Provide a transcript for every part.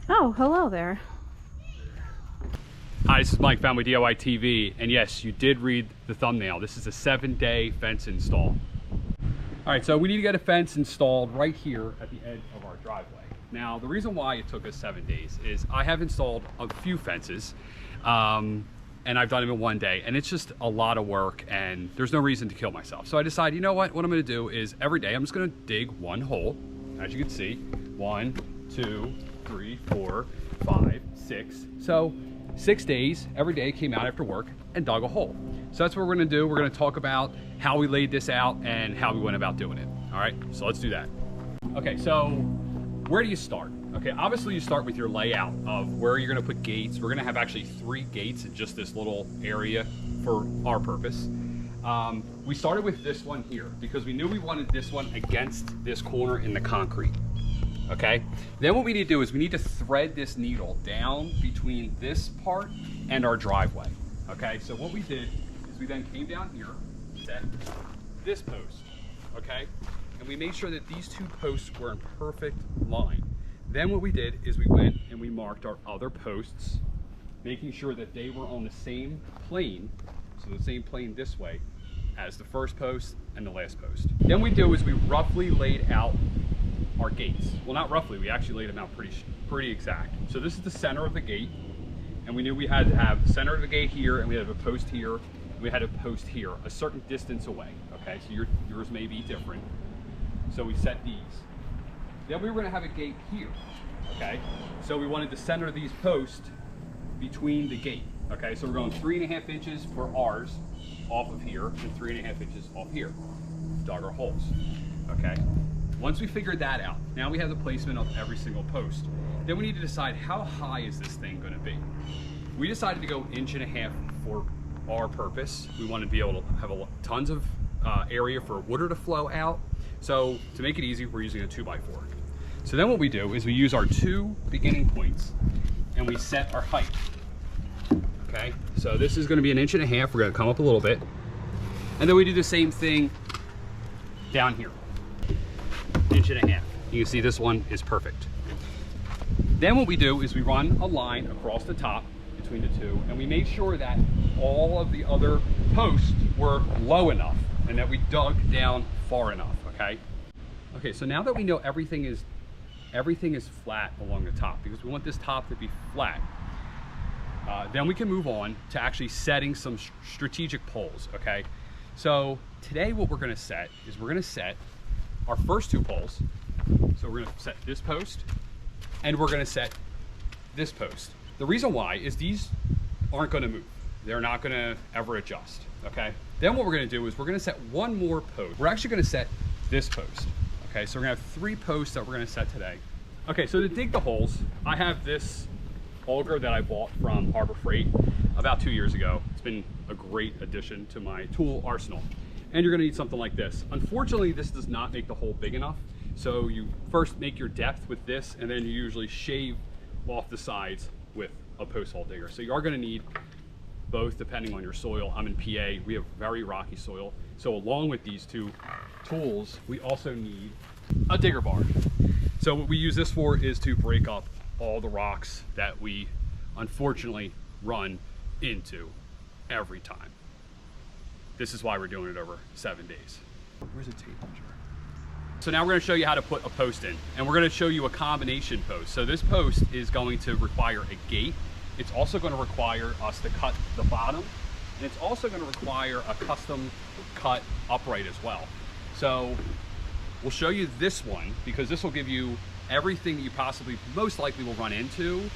Oh, hello there. Hi, this is Mike, Family DIY TV, and yes, you did read the thumbnail. This is a 7-day fence install. All right, so we need to get a fence installed right here at the edge of our driveway. Now, the reason why it took us 7 days is I have installed a few fences, and I've done them in 1 day, and it's just a lot of work, and there's no reason to kill myself. So I decided, you know what I'm gonna do is every day I'm just gonna dig one hole, as you can see, 1, 2, 3, 4, 5, 6. So 6 days, every day came out after work and dug a hole. So that's what we're gonna do. We're gonna talk about how we laid this out and how we went about doing it. All right, so let's do that. Okay, so where do you start? Okay, obviously you start with your layout of where you're gonna put gates. We're gonna have actually 3 gates in just this little area for our purpose. We started with this one here because we knew we wanted this one against this corner in the concrete. Okay, then what we need to do is we need to thread this needle down between this part and our driveway. Okay, so what we did is we then came down here, set this post, okay, and we made sure that these 2 posts were in perfect line. Then what we did is we went and we marked our other posts, making sure that they were on the same plane, so the same plane this way as the first post and the last post. Then what we do is we roughly laid out our gates. Well, not roughly, we actually laid them out pretty exact. So this is the center of the gate, and we knew we had to have the center of the gate here, and we had a post here, and we had a post here, a certain distance away. Okay, so yours may be different. So we set these. Then we were gonna have a gate here, okay? So we wanted to center these posts between the gate, okay? So we're going 3.5 inches for ours off of here, and 3.5 inches off here. Dug our holes, okay? Once we figured that out, now we have the placement of every single post. Then we need to decide how high is this thing gonna be. We decided to go 1.5 inches for our purpose. We wanted to be able to have tons of area for water to flow out. So to make it easy, we're using a 2x4. So then what we do is we use our 2 beginning points and we set our height. Okay, so this is gonna be 1.5 inches. We're gonna come up a little bit. And then we do the same thing down here. 1.5 inches. You can see this one is perfect. Then what we do is we run a line across the top between the 2, and we made sure that all of the other posts were low enough and that we dug down far enough, okay? Okay, so now that we know everything is flat along the top, because we want this top to be flat, then we can move on to actually setting some strategic poles, okay? So today what we're gonna set is we're gonna set our first 2 poles. So we're gonna set this post and we're gonna set this post. The reason why is these aren't gonna move. They're not gonna ever adjust, okay? Then what we're gonna do is we're gonna set 1 more post. We're actually gonna set this post, okay? So we're gonna have 3 posts that we're gonna set today. Okay, so to dig the holes, I have this Auger that I bought from Harbor Freight about 2 years ago. It's been a great addition to my tool arsenal. And you're gonna need something like this. Unfortunately, this does not make the hole big enough. So you first make your depth with this, and then you usually shave off the sides with a post hole digger. So you are gonna need both depending on your soil. I'm in PA, we have very rocky soil. So along with these 2 tools, we also need a digger bar. So what we use this for is to break up all the rocks that we unfortunately run into every time. This is why we're doing it over 7 days. Where's the tape measure? So now we're gonna show you how to put a post in, and we're gonna show you a combination post. So this post is going to require a gate. It's also gonna require us to cut the bottom, and it's also gonna require a custom cut upright as well. So we'll show you this one because this will give you everything that you possibly most likely will run into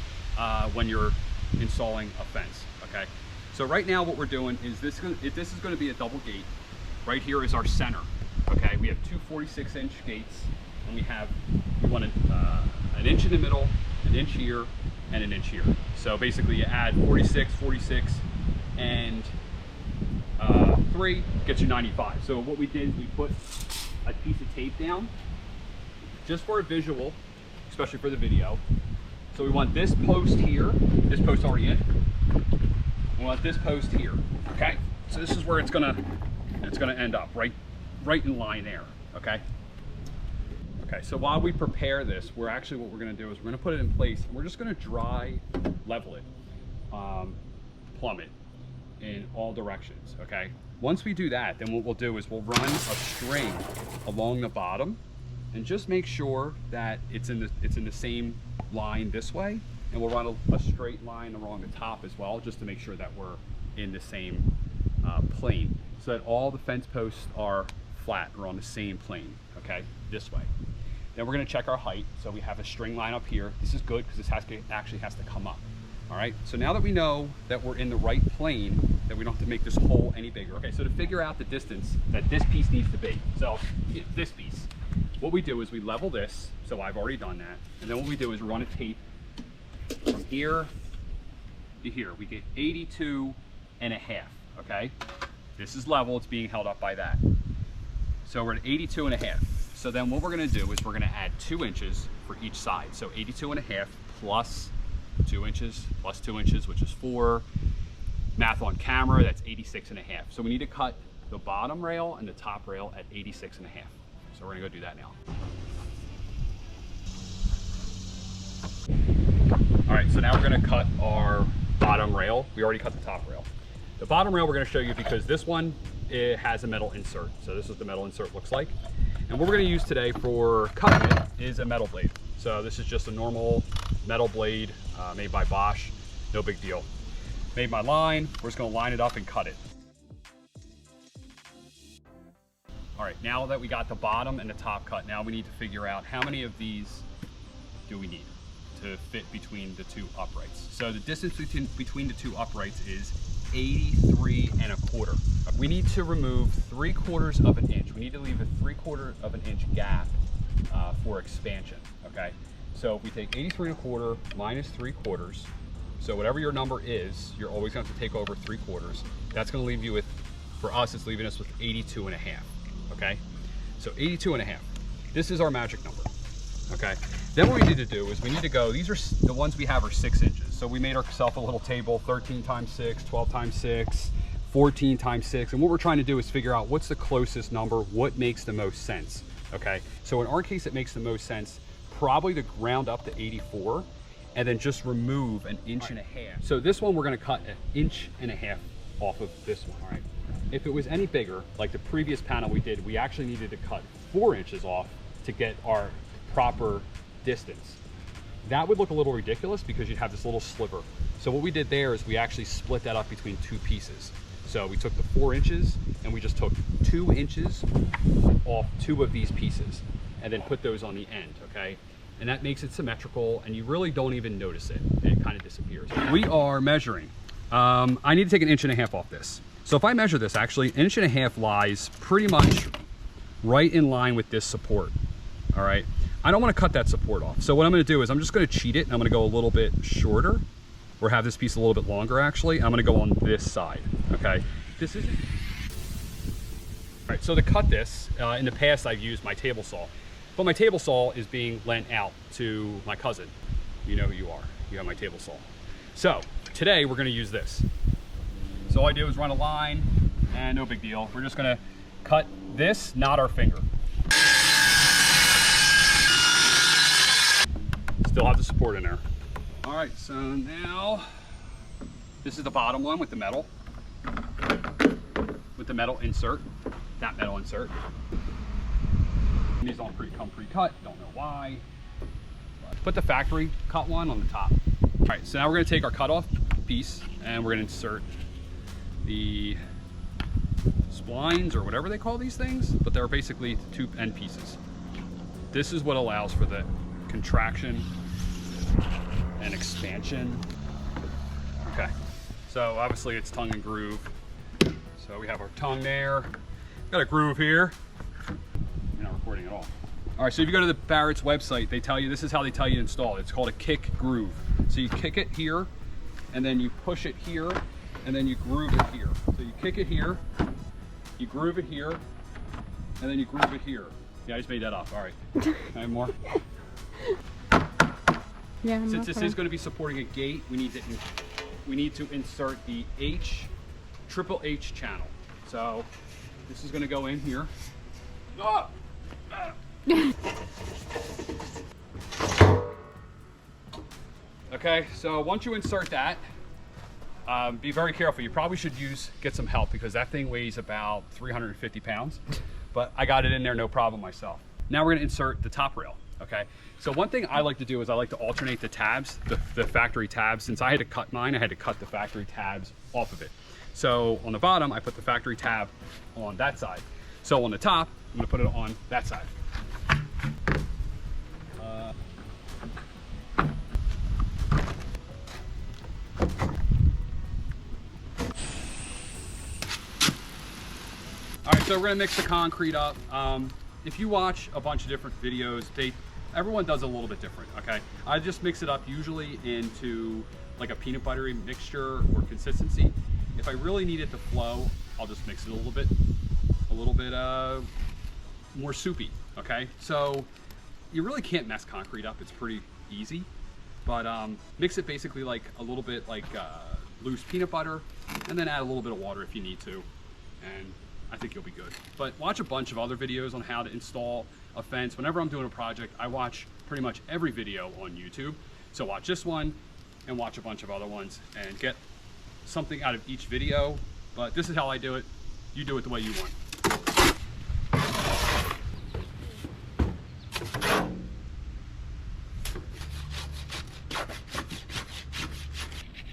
when you're installing a fence, okay? So right now what we're doing is this is going to be a double gate. Right here is our center, okay? We have 2 46-inch gates, and we want an inch in the middle, an inch here, and an inch here. So basically you add 46, 46, and 3 gets you 95. So what we did is we put a piece of tape down just for a visual, especially for the video. So we want this post here, this post already in. We want this post here, okay? So this is where it's gonna end up, right in line there, okay? Okay, so while we prepare this, what we're gonna do is we're gonna put it in place, and we're just gonna dry level it, plumb it in all directions, okay? Once we do that, then what we'll do is we'll run a string along the bottom and just make sure that it's in the same line this way, and we'll run a straight line along the top as well, just to make sure that we're in the same plane, so that all the fence posts are flat or on the same plane, okay, this way. Then we're gonna check our height. So we have a string line up here. This is good because this actually has to come up. All right, so now that we know that we're in the right plane, that we don't have to make this hole any bigger. Okay, so to figure out the distance that this piece needs to be, so this piece, what we do is we level this, so I've already done that, and then what we do is run a tape from here to here. We get 82 and a half, okay? This is level, it's being held up by that. So we're at 82 and a half. So then what we're gonna do is we're gonna add 2 inches for each side. So 82 and a half plus 2 inches, plus 2 inches, which is 4. Math on camera, that's 86 and a half. So we need to cut the bottom rail and the top rail at 86 and a half. So we're gonna go do that now. All right, so now we're gonna cut our bottom rail. We already cut the top rail. The bottom rail we're gonna show you because this one, it has a metal insert. So this is what the metal insert looks like. And what we're gonna use today for cutting it is a metal blade. So this is just a normal metal blade made by Bosch, no big deal. Made my line, we're just gonna line it up and cut it. All right, now that we got the bottom and the top cut, now we need to figure out how many of these do we need to fit between the 2 uprights. So the distance between the 2 uprights is 83 and a quarter. We need to remove 3/4 of an inch. We need to leave a 3/4 of an inch gap for expansion, okay? So if we take 83 and a quarter minus 3/4, so whatever your number is, you're always going to have to take over 3/4. That's going to leave you with, for us, it's leaving us with 82 and a half, okay? So 82 and a half. This is our magic number, okay? Then what we need to do is we need to go, these are the ones we have are 6 inches. So we made ourselves a little table, 13 times 6, 12 times 6, 14 times 6. And what we're trying to do is figure out what's the closest number, what makes the most sense, okay? So in our case, it makes the most sense probably to round up to 84 and then just remove an inch and a half. So this one, we're gonna cut 1.5 inches off of this one, all right? If it was any bigger, like the previous panel we did, we actually needed to cut 4 inches off to get our proper distance. That would look a little ridiculous because you'd have this little sliver. So what we did there is we actually split that up between 2 pieces. So we took the 4 inches and we just took 2 inches off 2 of these pieces and then put those on the end, okay? And that makes it symmetrical and you really don't even notice it. It kind of disappears. We are measuring. I need to take 1.5 inches off this. So if I measure this, actually 1.5 inches lies pretty much right in line with this support, all right? I don't want to cut that support off. So what I'm going to do is I'm just going to cheat it and I'm going to go a little bit shorter or have this piece a little bit longer actually. I'm going to go on this side, okay? This isn't... All right, so to cut this, in the past I've used my table saw, but my table saw is being lent out to my cousin. You know who you are. You have my table saw. So today we're going to use this. So all I do is run a line and no big deal. We're just going to cut this, not our finger. Still have the support in there. All right, so now this is the bottom one with the metal insert, that metal insert. These all come pre-cut, don't know why. Put the factory cut one on the top. All right, so now we're gonna take our cutoff piece and we're gonna insert the splines or whatever they call these things, but they're basically 2 end pieces. This is what allows for the contraction and expansion. Okay, so obviously it's tongue and groove. So we have our tongue there. Got a groove here. You're not recording at all. All right, so if you go to the Barrette's website, they tell you, this is how they tell you to install it. It's called a kick groove. So you kick it here, and then you push it here, and then you groove it here. So you kick it here, you groove it here, and then you groove it here. Yeah, I just made that up. All right, can I have more? Yeah, since this is going to be supporting a gate, we need to insert the triple H channel. So this is going to go in here. Okay, so once you insert that, be very careful. You probably should get some help because that thing weighs about 350 pounds, but I got it in there no problem myself. Now we're gonna insert the top rail, okay? So one thing I like to do is I like to alternate the tabs, the factory tabs. Since I had to cut mine, I had to cut the factory tabs off of it. So on the bottom, I put the factory tab on that side. So on the top, I'm gonna put it on that side. All right, so we're gonna mix the concrete up. If you watch a bunch of different videos, everyone does a little bit different, okay? I just mix it up usually into like a peanut buttery mixture or consistency. If I really need it to flow, I'll just mix it a little bit more soupy, okay? So you really can't mess concrete up. It's pretty easy, but mix it basically like a little bit like loose peanut butter, and then add a little bit of water if you need to, and I think you'll be good. But watch a bunch of other videos on how to install a fence. Whenever I'm doing a project, I watch pretty much every video on YouTube. So watch this one and watch a bunch of other ones and get something out of each video. But this is how I do it. You do it the way you want.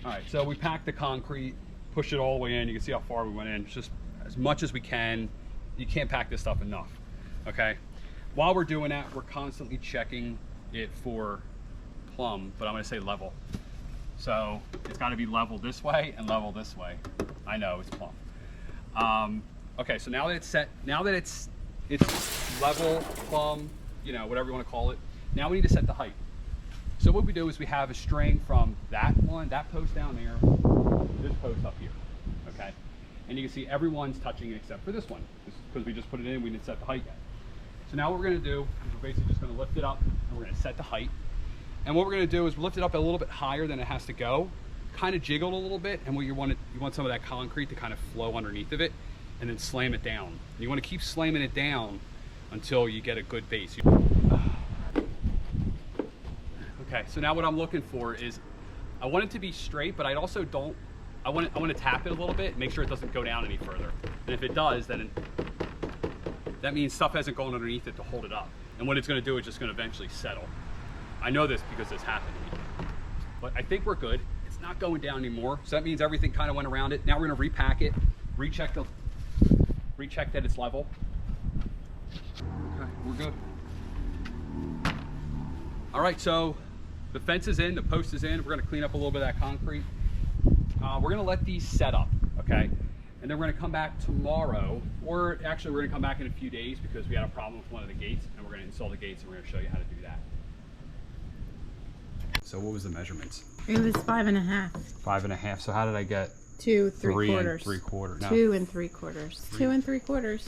All right, so we packed the concrete, pushed it all the way in. You can see how far we went in. It's just as much as we can. You can't pack this stuff enough, okay? While we're doing that, we're constantly checking it for plumb, but I'm gonna say level. So it's gotta be level this way and level this way. I know it's plumb. Okay, so now that it's set, now that it's level, plumb, you know, whatever you wanna call it, now we need to set the height. So what we do is we have a string from that post down there, this post up here, okay? And you can see everyone's touching it except for this one, because we just put it in, we didn't set the height yet. So now what we're gonna do is we're basically just gonna lift it up and we're gonna set the height. And what we're gonna do is lift it up a little bit higher than it has to go, kind of jiggle it a little bit, and what you want some of that concrete to kind of flow underneath of it, and then slam it down. And you wanna keep slamming it down until you get a good base. Okay, so now what I'm looking for is, I want it to be straight, but I also don't, I want to tap it a little bit, make sure it doesn't go down any further. And if it does, then that means stuff hasn't gone underneath it to hold it up. And what it's going to do is just going to eventually settle. I know this because this happened to me. But I think we're good. It's not going down anymore. So that means everything kind of went around it. Now we're going to repack it, recheck that it's level. Okay, we're good. All right, so the fence is in, the post is in. We're going to clean up a little bit of that concrete. We're gonna let these set up, okay? And then we're gonna come back tomorrow, or actually we're gonna come back in a few days because we had a problem with one of the gates, and we're gonna install the gates and we're gonna show you how to do that. So what was the measurements? It was 5.5. 5.5, so how did I get? 2 3/4. 3 3/4. No. 2 3/4. 2 3/4.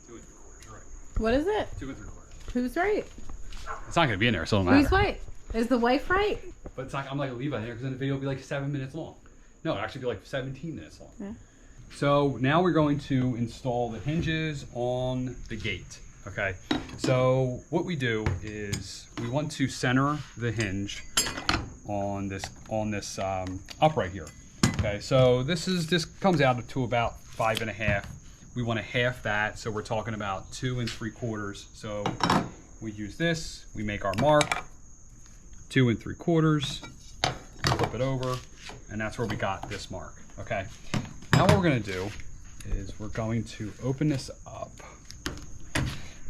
2 3/4, right. What is it? 2 3/4. Who's right? It's not gonna be in there, so it don't matter. Who's right? Is the wife right? But it's not, I'm not gonna leave it in there because then the video will be like 7 minutes long. No, it'll actually be like 17 minutes long. Yeah. So now we're going to install the hinges on the gate, okay? So what we do is we want to center the hinge on this upright here, okay? So this comes out to about 5.5. We want to half that, so we're talking about 2 3/4. So we use this, we make our mark, 2 3/4, flip it over, and that's where we got this mark, okay? Now what we're gonna do is we're going to open this up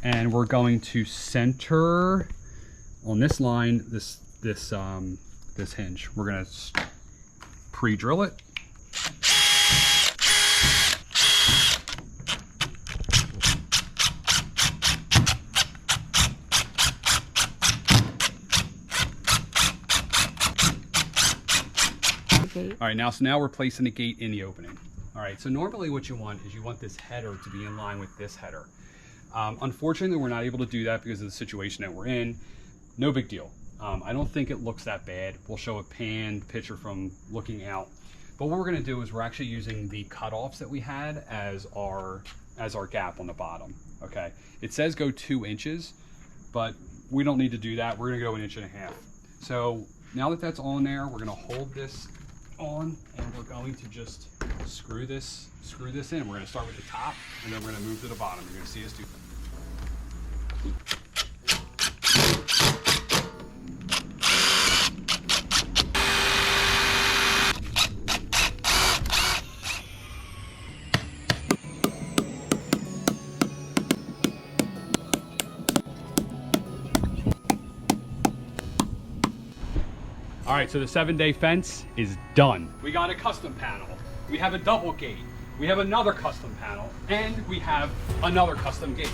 and we're going to center on this line, this hinge. We're gonna pre-drill it. All right, now we're placing the gate in the opening. All right, so normally what you want is you want this header to be in line with this header. Unfortunately, we're not able to do that because of the situation that we're in. No big deal. I don't think it looks that bad. We'll show a panned picture from looking out. But what we're gonna do is we're actually using the cutoffs that we had as our gap on the bottom, okay? It says go 2 inches, but we don't need to do that. We're gonna go 1.5 inches. So now that that's on there, we're gonna hold this on and we're going to just screw this in. We're gonna start with the top and then we're gonna move to the bottom. You're gonna see us do that. All right, so the 7-day fence is done. We got a custom panel. We have a double gate. We have another custom panel, and we have another custom gate.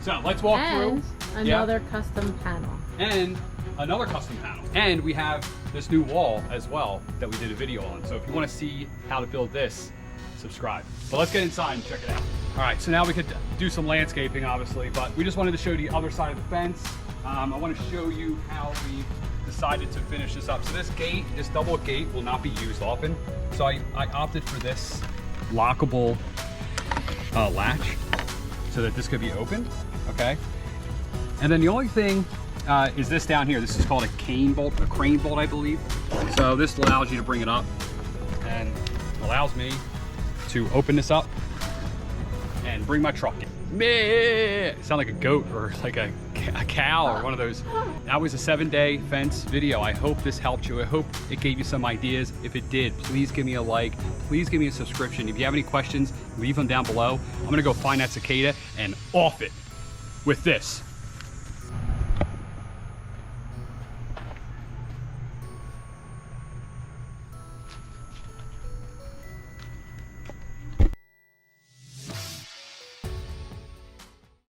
So let's walk through. Another custom panel. And another custom panel. And we have this new wall as well that we did a video on. So if you want to see how to build this, subscribe. But let's get inside and check it out. All right, so now we could do some landscaping, obviously, but we just wanted to show you the other side of the fence. I want to show you how we decided to finish this up. So this gate, this double gate, will not be used often. So I opted for this lockable latch so that this could be opened, okay? And then the only thing is this down here. This is called a crane bolt, I believe. So this allows you to bring it up and allows me to open this up and bring my truck in. Meh! Sound like a goat or like a cow or one of those. That was a 7-day fence video. I hope this helped you. I hope it gave you some ideas. If it did, please give me a like. Please give me a subscription. If you have any questions, leave them down below. I'm gonna go find that cicada and off it with this.